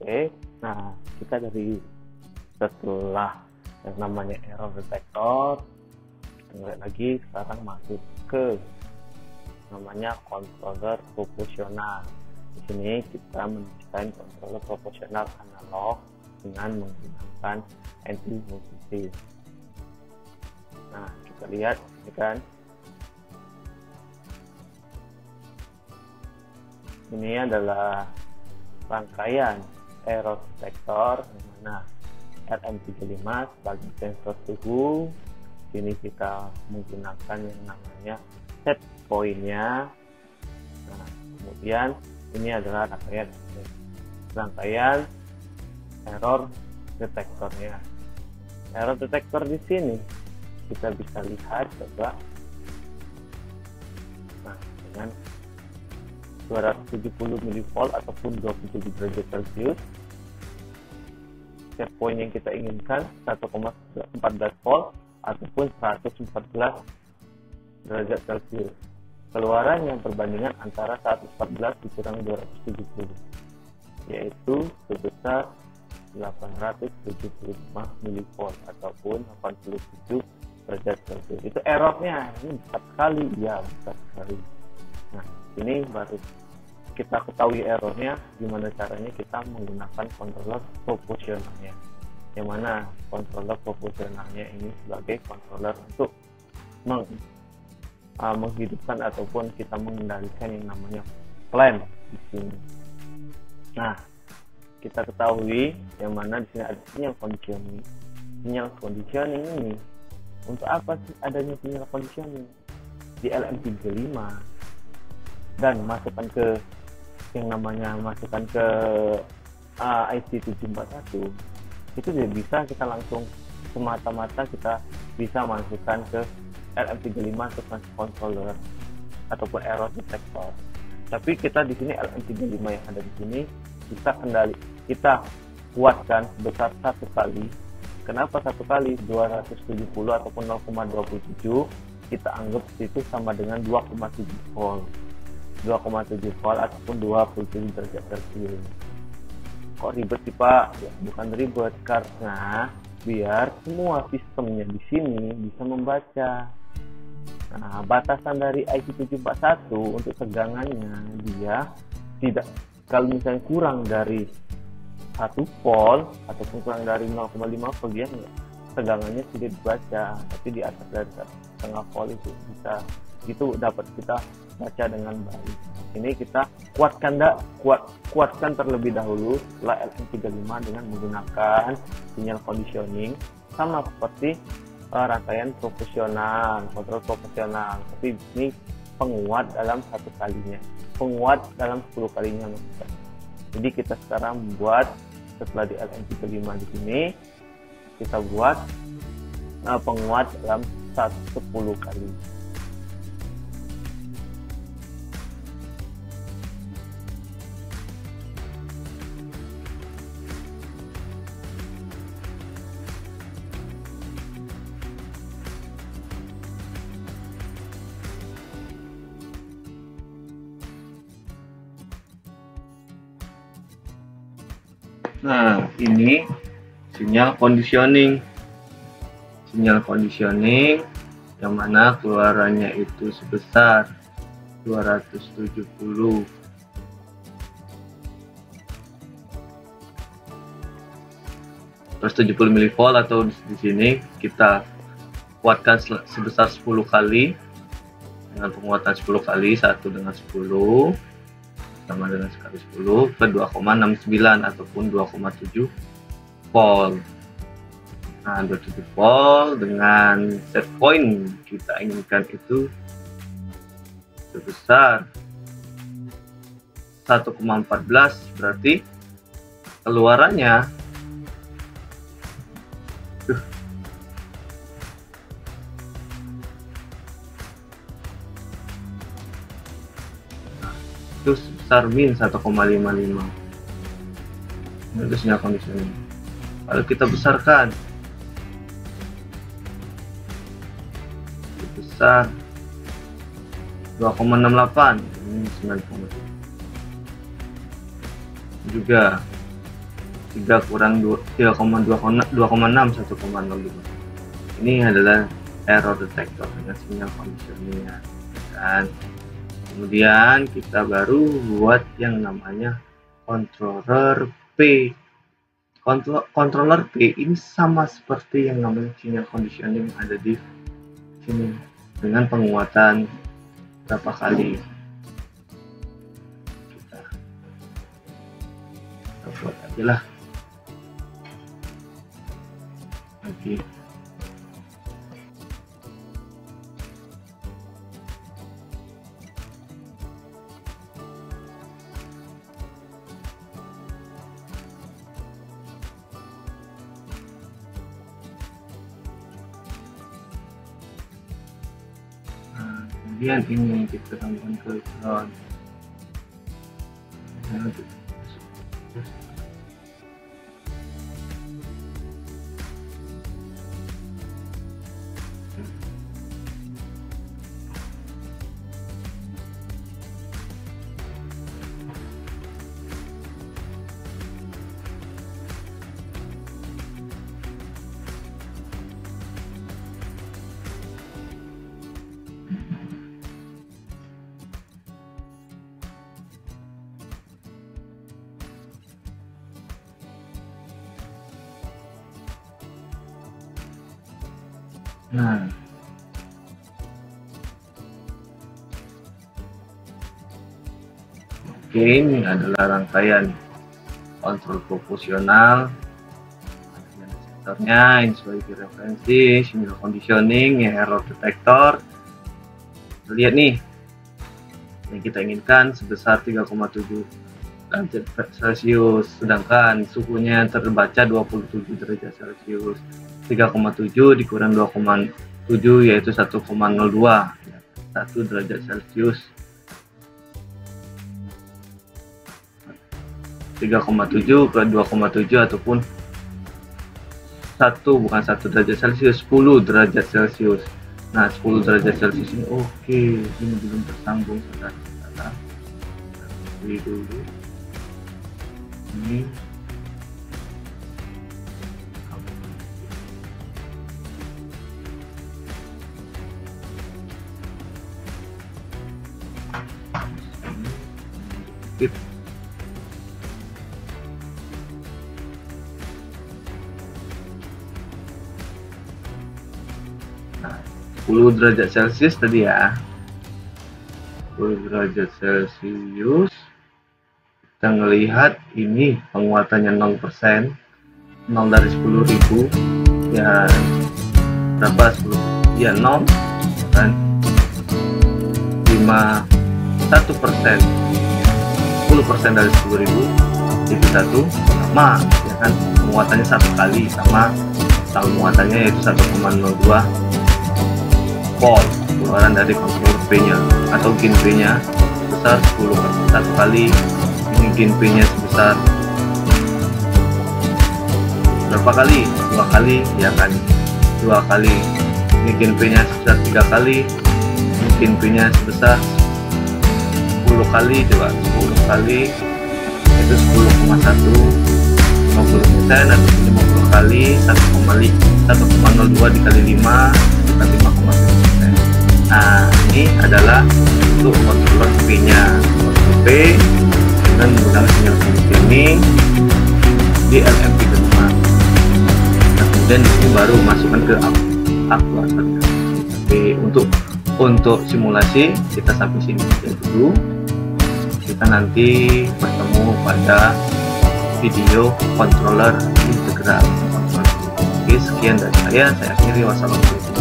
Oke, nah kita dari setelah yang namanya error detector, kita lihat lagi sekarang masuk ke namanya controller proporsional. Di sini kita mendesain controller proporsional analog dengan menggunakan NC multisync. Nah, kita lihat ini kan, ini adalah rangkaian error detector di mana LM35 sebagai sensor suhu. Sini kita menggunakan yang namanya set point-nya. Nah, kemudian ini adalah rangkaian error detektornya. Error detektor di sini kita bisa lihat coba. Nah, dengan 270 mV ataupun 27 derajat Celcius, set point yang kita inginkan 1,14 volt ataupun 114 derajat Celcius. Keluaran yang perbandingan antara 114 dikurang 270, yaitu sebesar 875 mV ataupun 87 derajat Celcius. Itu errornya, ini besar sekali, ya besar sekali. Nah, ini baru kita ketahui errornya, gimana caranya kita menggunakan controller proporsionalnya. Yang mana controller proporsionalnya ini sebagai controller untuk menghidupkan ataupun kita mengendalikan yang namanya clamp di sini. Nah, kita ketahui yang mana di sini ada sinyal conditioning. Sinyal conditioning ini untuk apa sih adanya sinyal conditioning di LM35? Dan masukkan ke yang namanya IC741 itu tidak bisa kita langsung semata-mata kita bisa masukkan ke LM35 ke controller ataupun error detector. Tapi kita di sini LM35 yang ada di sini kita kuatkan sebesar 1 kali. Kenapa 1 kali? 270 ataupun 0,27 kita anggap itu sama dengan 2,7 volt. 2,7 volt ataupun 27 derajat Celcius. Kok ribet sih Pak? Ya, bukan ribet, karena biar semua sistemnya di sini bisa membaca. Nah, batasan dari IC741 untuk tegangannya dia tidak, kalau misalnya kurang dari 1 volt ataupun kurang dari 0,5 volt dia tegangannya tidak dibaca, tapi di atas dari 1,5 volt itu bisa, itu dapat kita baca dengan baik. Ini kita kuatkan terlebih dahulu setelah LM35 dengan menggunakan sinyal conditioning, sama seperti rangkaian proporsional, kontrol proporsional. Tapi ini penguat dalam 1 kalinya, penguat dalam 10 kalinya maksudnya. Jadi kita sekarang buat setelah di LM35 di sini kita buat penguat dalam 10 kali. Nah, ini sinyal conditioning yang mana keluarannya itu sebesar 270 mV, atau di sini kita kuatkan sebesar 10 kali dengan penguatan 10 kali, 1 dengan 10 sama dengan sekali 10 ke 2,69 ataupun 2,7 volt. Nah, 27 volt dengan set point kita inginkan itu sebesar 1,14, berarti keluarannya itu sebesar min 1,55. Itu sinyal conditioning. Kalau kita besarkan sebesar 2,68, ini 9,7 juga 3 kurang 3,6 1,02. Ini adalah error detector dengan sinyal conditioning, kan. Kemudian kita baru buat yang namanya controller P. Controller P ini sama seperti yang namanya sinyal conditioning yang ada di sini dengan penguatan berapa kali. Kita buat aja lah lagi. Kemudian ini kita tambahkan ke ground. Nah, oke, ini adalah rangkaian kontrol proporsional. Sektornya ini sebagai referensi, sinyal conditioning, error detector. Lihat nih, yang kita inginkan sebesar 3,7 derajat Celcius, sedangkan suhunya terbaca 27 derajat Celcius. 3,7 dikurang 2,7 yaitu 1,02, 1 derajat Celcius. 3,7 ke 2,7 ataupun 1 bukan 1 derajat Celcius, 10 derajat Celcius. Nah, 10 derajat Celcius ini oke, ini belum tersambung, saudara-saudara. Ini dulu. Ini nah, 10 derajat Celcius tadi ya, 10 derajat Celcius. Kita ngelihat ini penguatannya 0%, 0 dari 10.000 ya berapa, 10 ya 0 kan, 1%, 10% dari 10.000 itu 1 sama ya kan, penguatannya 1 kali sama muatannya yaitu 1,02 volt keluaran dari controller P nya atau gain P nya sebesar 10 1 kali. Ini gain P nya sebesar berapa kali, 2 kali ya kan, 2 kali. Ini gain P nya sebesar 3 kali, ini gain P nya sebesar 10 kali, coba 10 kali itu 10,1, 50% atau 50 kali 1,02 dikali 5 bukan 5,1%. Nah, ini adalah untuk controller P nya, controller P dengan menggunakan sinyal conditioning di LM35. Nah, kemudian di sini baru masukkan ke aktuatornya. Tapi untuk simulasi kita sampai sini saja dulu. Kita nanti bertemu pada video controller integral. Oke, sekian dari saya akhiri. Wassalamualaikum.